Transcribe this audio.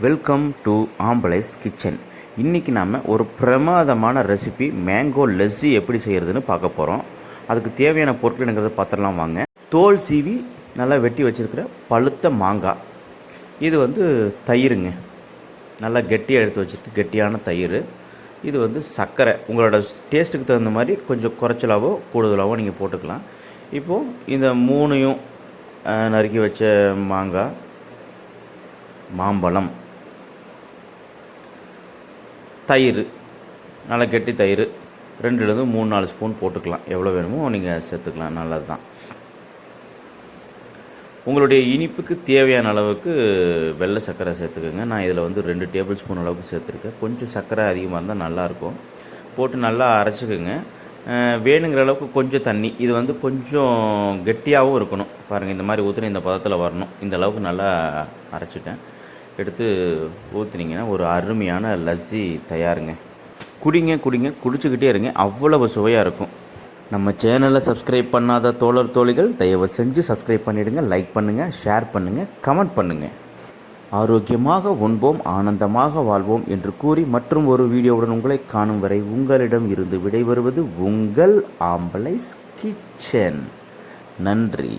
Welcome to ஆம்பளைஸ் kitchen. இன்றைக்கி நாம் ஒரு பிரமாதமான ரெசிபி மேங்கோ லஸ்ஸி எப்படி செய்கிறதுன்னு பார்க்க போகிறோம். அதுக்கு தேவையான பொருட்கள் என்னங்கிறத பார்த்துடலாம் வாங்க. தோல் சீவி நல்லா வெட்டி வச்சுருக்கிற பழுத்த மாங்காய், இது தயிருங்க, நல்லா கெட்டியாக எடுத்து வச்சுருக்கு, கெட்டியான தயிர். இது சர்க்கரை, உங்களோட டேஸ்ட்டுக்கு தகுந்த மாதிரி கொஞ்சம் குறைச்சலாவோ கூடுதலாவோ நீங்கள் போட்டுக்கலாம். இப்போது இந்த மூணையும் நறுக்கி வச்ச மாங்காய், மாம்பழம், தயிர், நல்லா கெட்டி தயிர் 2-3-4 ஸ்பூன் போட்டுக்கலாம். எவ்வளோ வேணுமோ நீங்கள் சேர்த்துக்கலாம், நல்லது தான். உங்களுடைய இனிப்புக்கு தேவையான அளவுக்கு வெள்ளை சர்க்கரை சேர்த்துக்கோங்க. நான் இதில் 2 டேபிள் ஸ்பூன் அளவுக்கு சேர்த்துருக்கேன். கொஞ்சம் சர்க்கரை அதிகமாக இருந்தால் நல்லாயிருக்கும். போட்டு நல்லா அரைச்சிக்கோங்க. வேணுங்கிற அளவுக்கு கொஞ்சம் தண்ணி, இது கொஞ்சம் கெட்டியாகவும் இருக்கணும். பாருங்கள், இந்த மாதிரி ஊற்றின இந்த பதத்தில் வரணும். இந்த அளவுக்கு நல்லா அரைச்சிட்டேன். எடுத்து ஊற்றினீங்கன்னா ஒரு அருமையான லஸ்ஸி தயாருங்க. குடிங்க குடிங்க, குடிச்சுக்கிட்டே இருங்க, அவ்வளவு சுவையாக இருக்கும். நம்ம சேனலை சப்ஸ்கிரைப் பண்ணாத தோழர் தோழிகள் தயவு செஞ்சு சப்ஸ்கிரைப் பண்ணிவிடுங்க. லைக் பண்ணுங்கள், ஷேர் பண்ணுங்கள், கமெண்ட் பண்ணுங்கள். ஆரோக்கியமாக உண்போம், ஆனந்தமாக வாழ்வோம் என்று கூறி மற்றும் ஒரு வீடியோவுடன் உங்களை காணும் வரை உங்களிடம் இருந்து விடைபெறுவது உங்கள் ஆம்பளைஸ் கிச்சன். நன்றி.